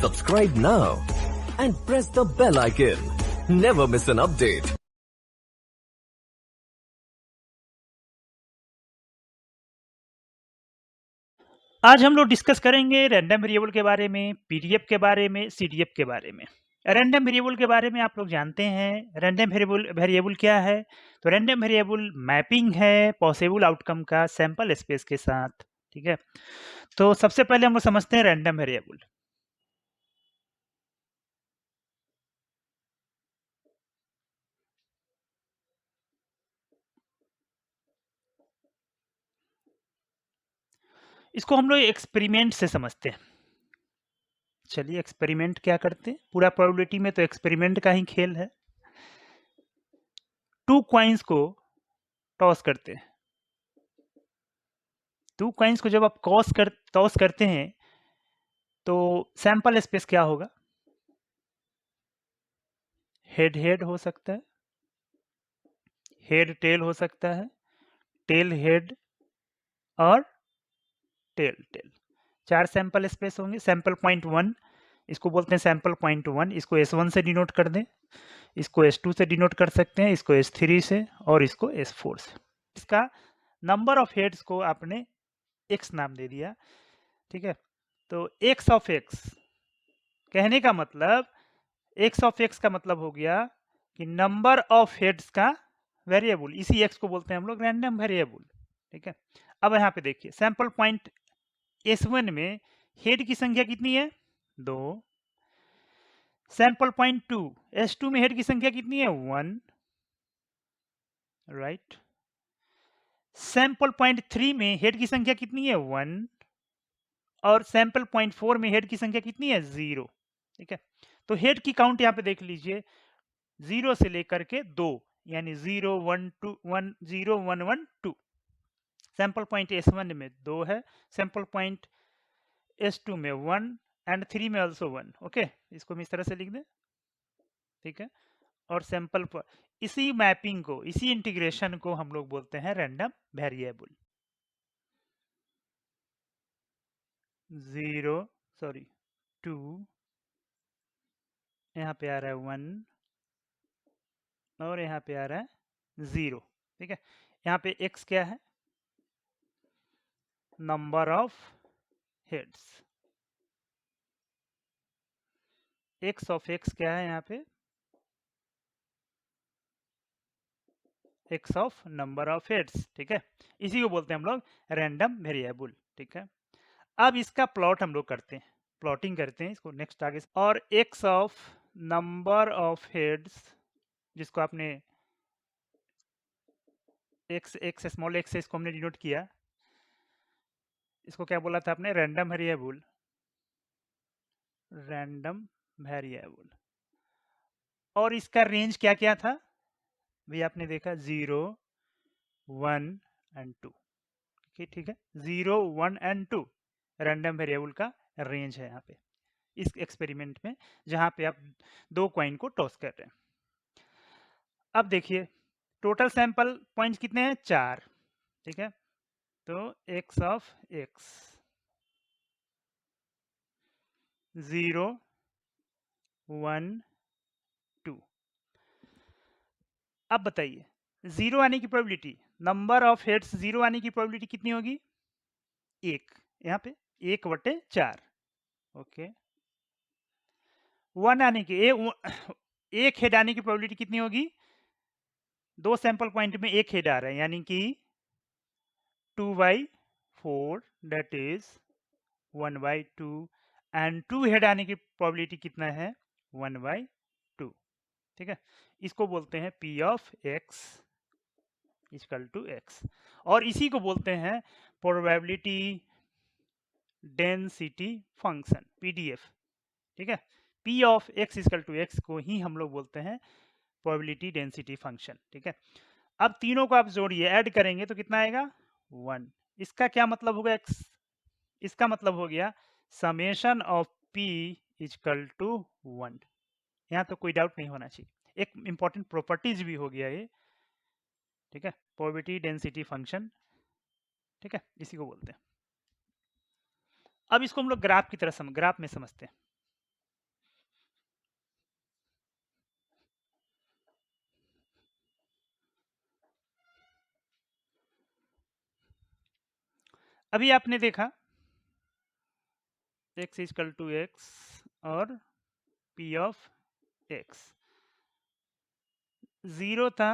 Subscribe now and press the bell icon. Never miss an update. आज हम लोग discuss करेंगे रैंडम वेरिएबल के बारे में, पीडीएफ के बारे में, सीडीएफ के बारे में। रैंडम वेरिएबल के बारे में आप लोग जानते हैं, रैंडम वेरिएबल क्या है? तो रैंडम वेरिएबल मैपिंग है पॉसिबल आउटकम का सैंपल स्पेस के साथ, ठीक है? तो सबसे पहले हम लोग समझते हैं रैंडम वेरिएबल। इसको हम लोग एक्सपेरिमेंट से समझते हैं। चलिए एक्सपेरिमेंट क्या करते हैं? पूरा प्रोबेबिलिटी में तो एक्सपेरिमेंट का ही खेल है। 2 कॉइन्स को टॉस करते हैं। 2 कॉइन्स को जब आप टॉस करते हैं तो सैंपल स्पेस क्या होगा? हेड हेड हो सकता है, हेड टेल हो सकता है, टेल हेड और टेल टेल। 4 सैंपल स्पेस होंगे। सैंपल पॉइंट 1 इसको बोलते हैं सैंपल पॉइंट 1, इसको S1 से डिनोट कर दें, इसको S2 से डिनोट कर सकते हैं, इसको S3 से और इसको S4 से। इसका नंबर ऑफ हेड्स को आपने x नाम दे दिया, ठीक है? तो x ऑफ x कहने का मतलब x ऑफ x का मतलब हो गया कि नंबर ऑफ हेड्स का वेरिएबल, इसी x को बोलते हैं हम लोग रैंडम वेरिएबल, ठीक है? अब यहाँ पे देखिए सैंपल पॉइंट S1 में हेड की संख्या कितनी है? 2। सैंपल पॉइंट 2 S2 में हेड की संख्या कितनी है? 1, राइट? सैंपल पॉइंट 3 में हेड की संख्या कितनी है? 1 और सैंपल पॉइंट 4 में हेड की संख्या कितनी है? 0, ठीक है? तो हेड की काउंट यहाँ पे देख लीजिए 0 से लेकर के 2, यानी 0 1 2 1 0 1 1 2। सैंपल पॉइंट S1 में 2 है, सैंपल पॉइंट S2 में 1 एंड 3 में ऑल्सो 1। ओके, इसको हम इस तरह से लिख दें, ठीक है? और सैंपल पर इसी मैपिंग को, इसी इंटीग्रेशन को हम लोग बोलते हैं रैंडम वेरिएबल। 2 यहाँ पे आ रहा है 1 और यहाँ पे आ रहा है 0, ठीक है? यहाँ पे x क्या है? Number of heads. x of x क्या है यहाँ पे? x of number of heads, ठीक है? इसी को बोलते हैं हम लोग रैंडम वेरिएबल, ठीक है? अब इसका प्लॉट हम लोग करते हैं, प्लॉटिंग करते हैं इसको नेक्स्ट आगे। और x of number of heads, जिसको आपने x स्मॉल x से इसको हमने डिनोट किया, इसको क्या बोला था आपने? Random variable, random variable. और इसका रेंज क्या क्या था भी आपने देखा? 0 1 एंड 2, ठीक है? 0 1 एंड 2 रैंडम वेरिएबल का रेंज है यहाँ पे इस एक्सपेरिमेंट में, जहां पे आप 2 कॉइन को टॉस कर रहे हैं। अब देखिए टोटल सैंपल पॉइंट्स कितने हैं? 4, ठीक है? तो x ऑफ x 0 1 2। अब बताइए 0 आने की प्रोबेबिलिटी, नंबर ऑफ हेड्स 0 आने की प्रोबेबिलिटी कितनी होगी? 1। यहाँ पे 1/4, ओके? 1 आने की एक हेड आने की प्रोबेबिलिटी कितनी होगी? 2 सैंपल पॉइंट में 1 हेड आ रहा है, यानी कि 2/4, दैट इज 1/2। एंड 2 हेड आने की प्रोबेबिलिटी कितना है? 1/2, ठीक है? इसको बोलते हैं P of x equal to x, और इसी को बोलते हैं प्रोबेबिलिटी डेंसिटी फंक्शन, PDF, ठीक है? P of x equal to x को ही हम लोग बोलते हैं प्रोबेबिलिटी डेंसिटी फंक्शन, ठीक है? अब तीनों को आप जोड़िए, ऐड करेंगे तो कितना आएगा? 1। इसका क्या मतलब होगा? x, इसका मतलब हो गया summation of p equal to 1। यहाँ तो कोई डाउट नहीं होना चाहिए, एक इंपॉर्टेंट प्रॉपर्टीज भी हो गया ये, ठीक है? प्रोबेबिलिटी डेंसिटी फंक्शन, ठीक है? इसी को बोलते हैं। अब इसको हम लोग ग्राफ की तरह ग्राफ में समझते हैं। अभी आपने देखा x इक्वल टू एक्स और p ऑफ x, 0 था,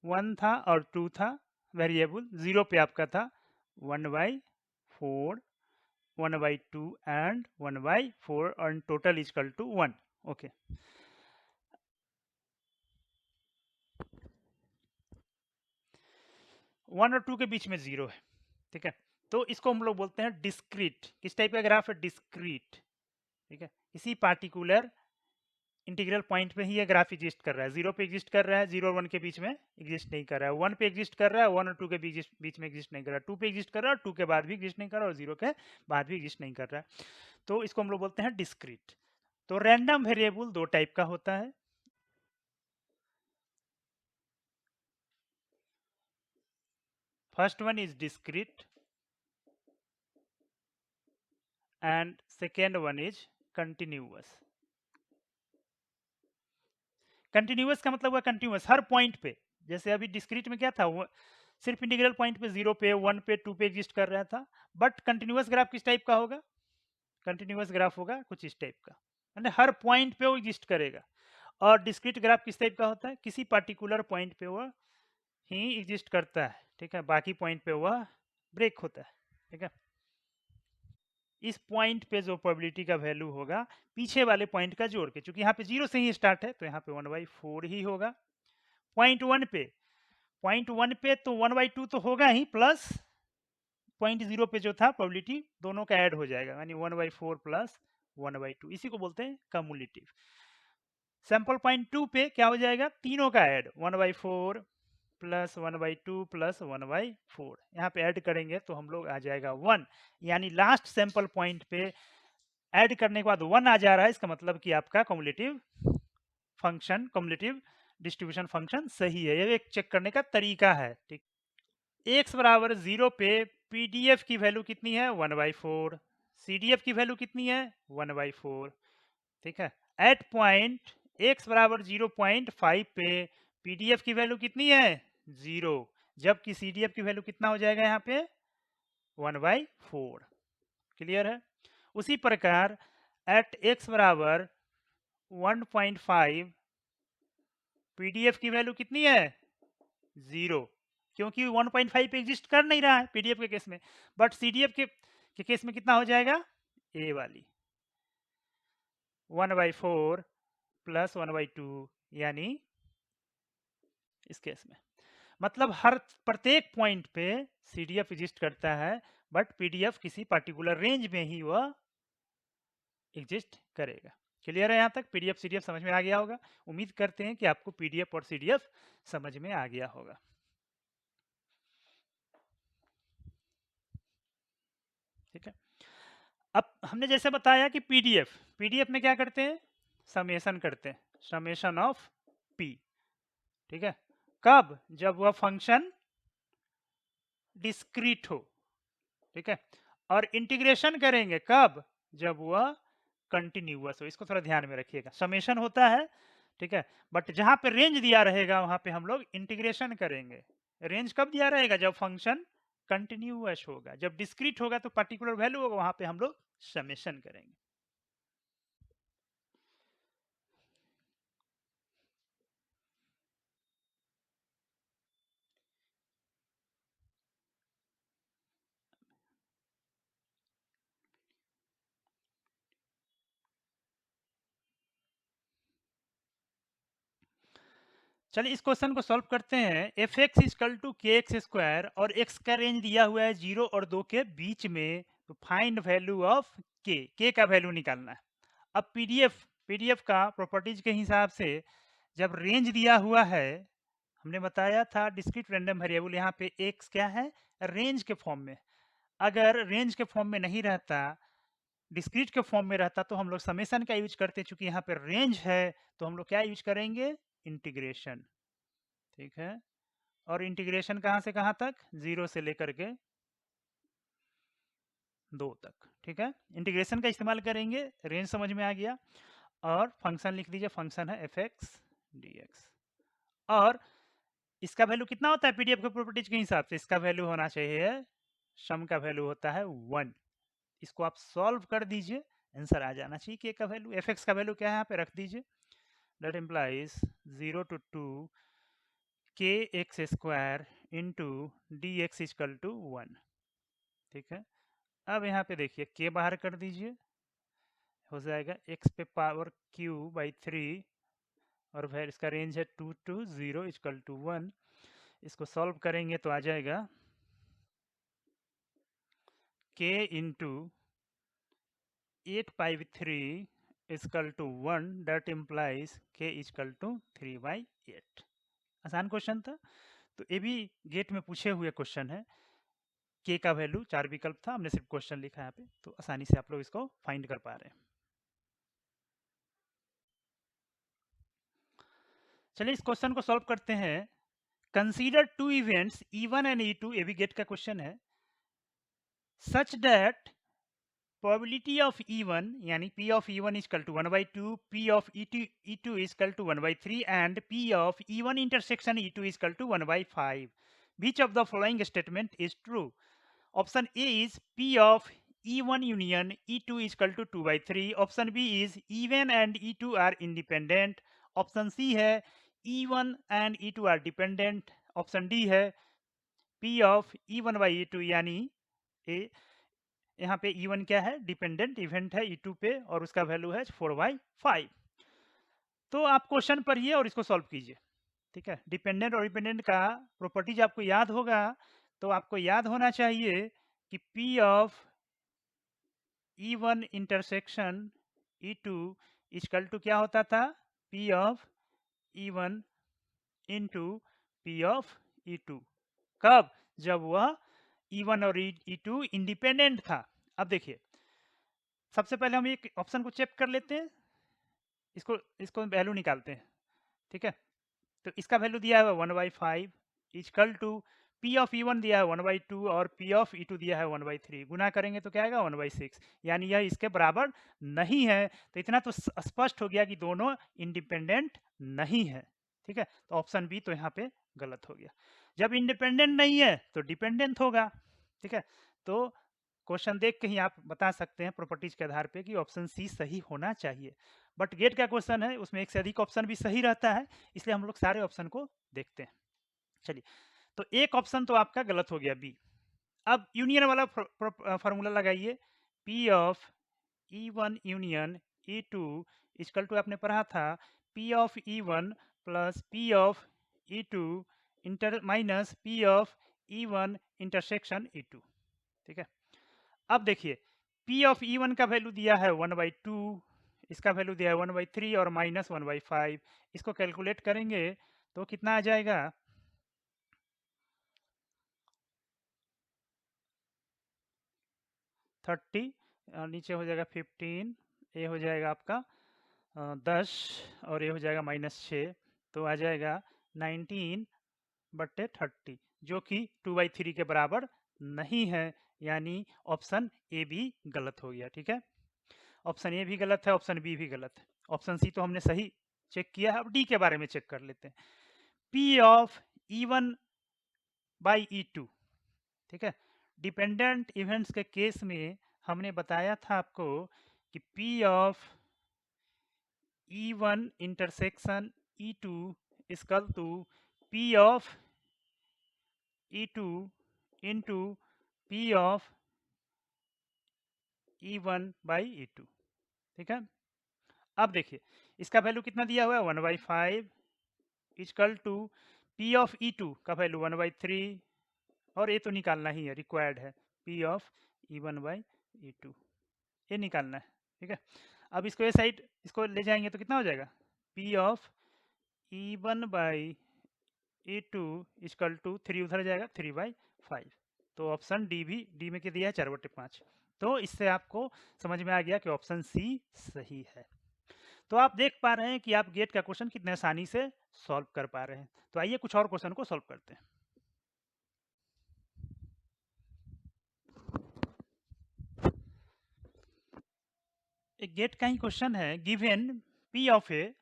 1 था और 2 था वेरिएबल। 0 पे आपका था 1/4, 1/2 एंड 1/4 और टोटल इक्वल टू 1। ओके, 1 और 2 के बीच में 0 है, ठीक है। तो इसको हम लोग बोलते हैं डिस्क्रीट। किस टाइप का ग्राफ है? डिस्क्रीट, ठीक है। इसी पार्टिकुलर इंटीग्रल पॉइंट पे ही ये ग्राफ एग्जिस्ट कर रहा है। 0 पे एग्जिस्ट कर रहा है, 0 और 1 के बीच में एग्जिस्ट नहीं कर रहा है। 1 पे एग्जिस्ट कर रहा है, 1 और 2 के बीच में एग्जिस्ट नहीं कर रहा है। 2 पे एग्जिस्ट कर रहा है, 2 के बाद भी एग्जिस्ट नहीं कर रहा है, और 0 के बाद भी एग्जिस्ट नहीं कर रहा है। तो इसको हम लोग बोलते हैं डिस्क्रीट। तो रैंडम वेरिएबल दो टाइप का होता है। First one is discrete and second one is continuous. Continuous का मतलब हुआ कंटिन्यूअस, हर पॉइंट पे। जैसे अभी डिस्क्रीट में क्या था, वो सिर्फ इंटीग्रल पॉइंट पे 0 पे 1 पे 2 पे एग्जिस्ट कर रहा था। बट कंटिन्यूअस ग्राफ किस टाइप का होगा? कंटिन्यूअस ग्राफ होगा कुछ इस टाइप का, मतलब हर पॉइंट पे वो एग्जिस्ट करेगा। और डिस्क्रीट ग्राफ किस टाइप का होता है? किसी पर्टिकुलर पॉइंट पे वह ही एग्जिस्ट करता है, ठीक है, बाकी पॉइंट पे वह ब्रेक होता है, ठीक है। इस पॉइंट पे जो प्रोबेबिलिटी का वैल्यू होगा पीछे वाले पॉइंट का जोड़ के, क्योंकि यहाँ पे 0 से ही स्टार्ट है तो यहाँ पे 1/4 ही होगा। पॉइंट वन पे तो 1/2 तो होगा ही, प्लस पॉइंट 0 पे जो था प्रोबेबिलिटी, दोनों का ऐड हो जाएगा, यानी 1/4 प्लस 1/2। इसी को बोलते हैं कम्युलेटिव। सैंपल पॉइंट 2 पे क्या हो जाएगा? तीनों का ऐड, 1/4 प्लस 1/2 प्लस 1/4, यहाँ पे ऐड करेंगे तो हम लोग आ जाएगा 1। यानी लास्ट सैंपल पॉइंट पे ऐड करने के बाद 1 आ जा रहा है, इसका मतलब कि आपका cumulative function, cumulative distribution function सही है। ये एक चेक करने का तरीका है, ठीक। x बराबर 0 पे pdf की वैल्यू कितनी है? 1/4। cdf की वैल्यू कितनी है? 1/4, ठीक है। एट पॉइंट x बराबर 0.5 पे pdf की वैल्यू कितनी है? 0, जबकि cdf की वैल्यू कितना हो जाएगा यहाँ पे? 1/4। क्लियर है? उसी प्रकार एट x बराबर 1.5 पीडीएफ की वैल्यू कितनी है? 0, क्योंकि 1.5 पे एग्जिस्ट कर नहीं रहा है पीडीएफ के केस में। बट सीडीएफ के केस में कितना हो जाएगा? ए वाली 1/4 प्लस 1/2, यानी इस केस में मतलब हर प्रत्येक पॉइंट पे सीडीएफ एग्जिस्ट करता है, बट पीडीएफ किसी पर्टिकुलर रेंज में ही वह एग्जिस्ट करेगा। क्लियर है? यहाँ तक पीडीएफ सीडीएफ समझ में आ गया होगा। उम्मीद करते हैं कि आपको पीडीएफ और सीडीएफ समझ में आ गया होगा, ठीक है। अब हमने जैसे बताया कि पीडीएफ में क्या करते हैं? समेशन करते हैं, समेशन ऑफ पी, ठीक है। कब? जब वह फंक्शन डिस्क्रीट हो, ठीक है। और इंटीग्रेशन करेंगे कब? जब वह कंटिन्यूअस हो। इसको थोड़ा ध्यान में रखिएगा, समेशन होता है, ठीक है, बट जहां पे रेंज दिया रहेगा वहां पे हम लोग इंटीग्रेशन करेंगे। रेंज कब दिया रहेगा? जब फंक्शन कंटिन्यूअस होगा। जब डिस्क्रीट होगा तो पर्टिकुलर वैल्यू होगा, वहां पे हम लोग समेशन करेंगे। चलिए इस क्वेश्चन को सॉल्व करते हैं। एफ एक्स इजकल टू के एक्स स्क्वायर और एक्स का रेंज दिया हुआ है 0 और 2 के बीच में, तो फाइंड वैल्यू ऑफ के का वैल्यू निकालना है। अब पीडीएफ का प्रॉपर्टीज के हिसाब से जब रेंज दिया हुआ है, हमने बताया था डिस्क्रीट रैंडम वेरिएबल, यहाँ पे एक्स क्या है? रेंज के फॉर्म में। अगर रेंज के फॉर्म में नहीं रहता, डिस्क्रीट के फॉर्म में रहता, तो हम लोग समेशन का यूज करते। चूंकि यहाँ पे रेंज है तो हम लोग क्या यूज करेंगे? इंटीग्रेशन, ठीक है। और इंटीग्रेशन कहाँ से कहाँ तक? 0 से लेकर के 2 तक, ठीक है। इंटीग्रेशन का इस्तेमाल करेंगे, रेंज समझ में आ गया। और फंक्शन लिख दीजिए, फंक्शन है एफ एक्स डी एक्स। और इसका वैल्यू कितना होता है पीडीएफ के प्रॉपर्टीज के हिसाब से? इसका वैल्यू होना चाहिए सम का वैल्यू होता है 1। इसको आप सॉल्व कर दीजिए, आंसर आ जाना चाहिए। के का वैल्यू, एफ एक्स का वैल्यू क्या है यहाँ पे रख दीजिए। दैट इम्प्लाइज 0 to 2 के x square into d x equal to 1। ठीक है, अब यहाँ पे देखिए के बाहर कर दीजिए, हो जाएगा एक्स पे पावर क्यू बाई 3 और फिर इसका रेंज है 2 to 0 इजकल टू 1। इसको सॉल्व करेंगे तो आ जाएगा k into 8 pi 3 equal to 1। That implies k equal to 3/8। आसान क्वेश्चन था, तो ये भी गेट में पूछे हुए क्वेश्चन है। के का वैल्यू 4 विकल्प था, हमने सिर्फ क्वेश्चन लिखा है यहाँ पे, तो आसानी से आप लोग इसको फाइंड कर पा रहे हैं। चलिए इस क्वेश्चन को सॉल्व करते हैं। Consider to events E1 and E2, ये भी गेट का क्वेश्चन है, such that probability of E1 यानी P of E1 is equal to 1/2, P of E2 is equal to 1/3 and P of E1 intersection E2 is equal to 1/5. Which of the following statement is true? Option A is P of E1 union E2 is equal to 2/3. Option B is E1 and E2 are independent. Option C है E1 and E2 are dependent. Option D है P of E1 by E2 यानी ए, यहाँ पे E1 क्या है, dependent event है E2 पे और उसका वैल्यू है 4/5। तो आप क्वेश्चन पढ़िए और इसको सॉल्व कीजिए। ठीक है, डिपेंडेंट और डिपेंडेंट का प्रॉपर्टीज आपको याद होगा, तो आपको याद होना चाहिए कि P of E1 intersection E2 equal to क्या होता था, P of E1 into P of E2। कब, जब वह E1 और E2 इंडिपेंडेंट था। अब देखिए सबसे पहले हम एक ऑप्शन को चेक कर लेते हैं, इसको इसको वैल्यू निकालते हैं। ठीक है, तो इसका वैल्यू दिया है 1/5 equal to P of E1 दिया है 1/2 और P ऑफ E2 दिया है 1/3। गुना करेंगे तो क्या आएगा 1/6, यानी यह इसके बराबर नहीं है। तो इतना तो स्पष्ट हो गया कि दोनों इंडिपेंडेंट नहीं है। ठीक है, तो ऑप्शन बी तो यहाँ पे गलत हो गया। जब इंडिपेंडेंट नहीं है तो डिपेंडेंट होगा। ठीक है, तो क्वेश्चन देख के ही आप बता सकते हैं प्रॉपर्टीज के आधार पे कि ऑप्शन सी सही होना चाहिए। बट गेट का क्वेश्चन है, उसमें एक से अधिक ऑप्शन भी सही रहता है, इसलिए हम लोग सारे ऑप्शन को देखते हैं। चलिए, तो एक ऑप्शन तो आपका गलत हो गया बी। अब यूनियन वाला फॉर्मूला लगाइए, P of E1 union E2 equal to आपने पढ़ा था P of E1 plus P of E2 inter minus P of E1 intersection E2। ठीक है, अब देखिए P ऑफ E1 का वैल्यू दिया है 1/2, इसका वैल्यू दिया है 1/3 और माइनस 1/5। इसको कैलकुलेट करेंगे तो कितना आ जाएगा, 30 और नीचे हो जाएगा 15, ये हो जाएगा आपका 10 और ये हो जाएगा -6, तो आ जाएगा 19/30, जो कि 2/3 के बराबर नहीं है, यानी ऑप्शन ए भी गलत हो गया। ठीक है, ऑप्शन ए भी गलत है, ऑप्शन बी भी गलत है, ऑप्शन सी तो हमने सही चेक किया है। अब डी के बारे में चेक कर लेते हैं, P of E1 by E2। ठीक है, डिपेंडेंट इवेंट्स के केस में हमने बताया था आपको कि P of E1 intersection E2 equal to P of E2 into P of E1 by E2। ठीक है, अब देखिए इसका वैल्यू कितना दिया हुआ है 1/5 equal to P of E2 का वैल्यू 1/3 और ये तो निकालना ही है, रिक्वायर्ड है P of E1 by E2, ये निकालना है। ठीक है, अब इसको ये साइड इसको ले जाएंगे तो कितना हो जाएगा, P of E1 by E2 equal to 3 उधर जाएगा 3/5। तो ऑप्शन डी भी, डी में क्या दिया है 4/5। तो इससे आपको समझ में आ गया कि ऑप्शन सी सही है। तो आप देख पा रहे हैं कि आप गेट का क्वेश्चन कितने आसानी से सॉल्व कर पा रहे हैं। तो आइए कुछ और क्वेश्चन को सॉल्व करते हैं। एक गेट का ही क्वेश्चन है, given P of A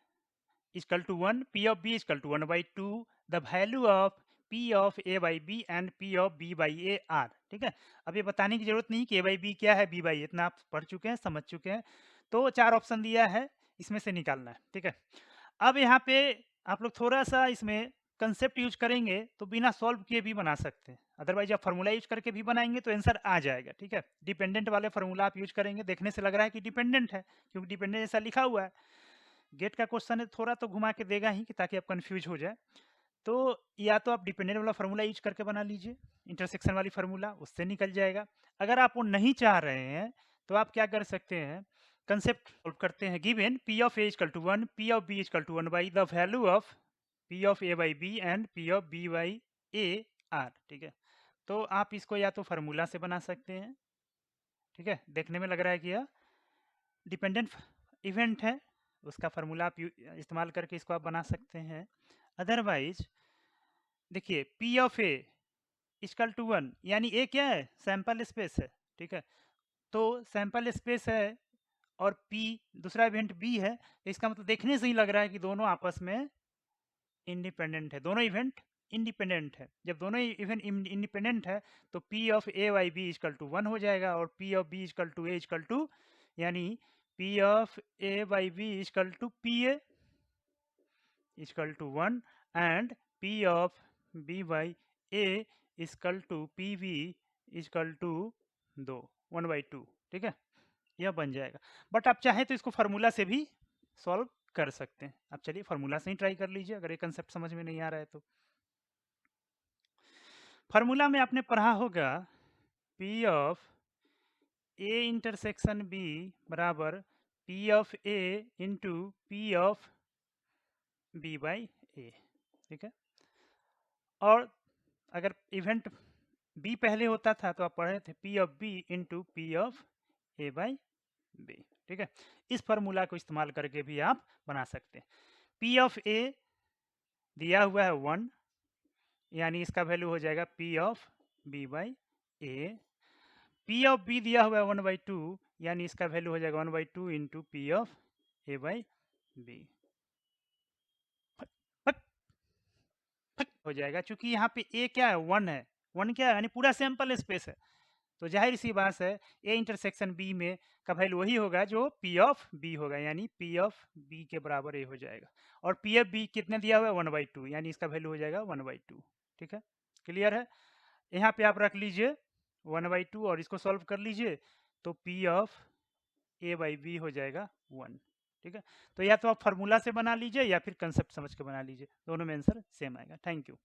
equal to 1, P of B equal to 1/2, the value of P of A by B and P of B by A are. ठीक है, अब ये बताने की जरूरत नहीं कि ए बाई बी क्या है, बी बाई, इतना आप पढ़ चुके हैं, समझ चुके हैं। तो 4 ऑप्शन दिया है, इसमें से निकालना है। ठीक है, अब यहाँ पे आप लोग थोड़ा सा इसमें कंसेप्ट यूज करेंगे तो बिना सॉल्व किए भी बना सकते हैं, अदरवाइज आप फार्मूला यूज करके भी बनाएंगे तो आंसर आ जाएगा। ठीक है, डिपेंडेंट वाले फार्मूला आप यूज करेंगे, देखने से लग रहा है कि डिपेंडेंट है क्योंकि डिपेंडेंट ऐसा लिखा हुआ है। गेट का क्वेश्चन है, थोड़ा तो घुमा के देगा ही कि ताकि आप कंफ्यूज हो जाए। तो या तो आप डिपेंडेंट वाला फार्मूला यूज करके बना लीजिए, इंटरसेक्शन वाली फार्मूला, उससे निकल जाएगा। अगर आप वो नहीं चाह रहे हैं तो आप क्या कर सकते हैं, कंसेप्ट सॉल्व करते हैं। Given P of A equal to 1, P of B equal to 1 by the value of P of A by B and P of B by A are. ठीक है, तो आप इसको या तो फार्मूला से बना सकते हैं, ठीक है, देखने में लग रहा है कि यह डिपेंडेंट इवेंट है, उसका फार्मूला आप इस्तेमाल करके इसको आप बना सकते हैं। अदरवाइज देखिए P of A equal to 1 यानी ए क्या है, सैंपल स्पेस है। ठीक है, तो सैंपल स्पेस है और पी दूसरा इवेंट बी है, तो इसका मतलब देखने से ही लग रहा है कि दोनों आपस में इंडिपेंडेंट है, दोनों इवेंट इंडिपेंडेंट है। जब दोनों इवेंट इंडिपेंडेंट है तो P of A by B equal to 1 हो जाएगा और P of B equal to A equal to, यानी P of A by B equal to P A equal to 1 and P of B by A equal to P B equal to 2, 1/2। ठीक है, यह बन जाएगा। But आप चाहें तो इसको फार्मूला से भी सॉल्व कर सकते हैं। आप चलिए फार्मूला से ही ट्राई कर लीजिए अगर ये कंसेप्ट समझ में नहीं आ रहा है तो। फार्मूला में आपने पढ़ा होगा P of A intersection B बराबर P of A into P of B by ए। ठीक है, और अगर इवेंट बी पहले होता था तो आप पढ़े थे P of B into P of A by B. ठीक है, इस फार्मूला को इस्तेमाल करके भी आप बना सकते हैं। पी ऑफ ए दिया हुआ है 1, यानी इसका वैल्यू हो जाएगा P of B by A. P of B दिया हुआ है 1/2, यानी इसका वैल्यू हो जाएगा 1/2 into P of A by B हो जाएगा। चूंकि यहाँ पे ए क्या है, 1 है, 1 क्या है यानी पूरा सैंपल स्पेस है, तो जाहिर सी बात है ए इंटरसेक्शन बी में का वैल्यू वही होगा जो पी ऑफ बी होगा, यानी पी ऑफ बी के बराबर ए हो जाएगा। और पी ऑफ बी कितने दिया हुआ है 1/2, यानी इसका वैल्यू हो जाएगा 1/2। ठीक है, क्लियर है। यहाँ पे आप रख लीजिए 1/2 और इसको सॉल्व कर लीजिए तो P of A by B हो जाएगा 1। ठीक है, तो या तो आप फार्मूला से बना लीजिए या फिर कंसेप्ट समझ के बना लीजिए, दोनों में आंसर सेम आएगा। Thank you.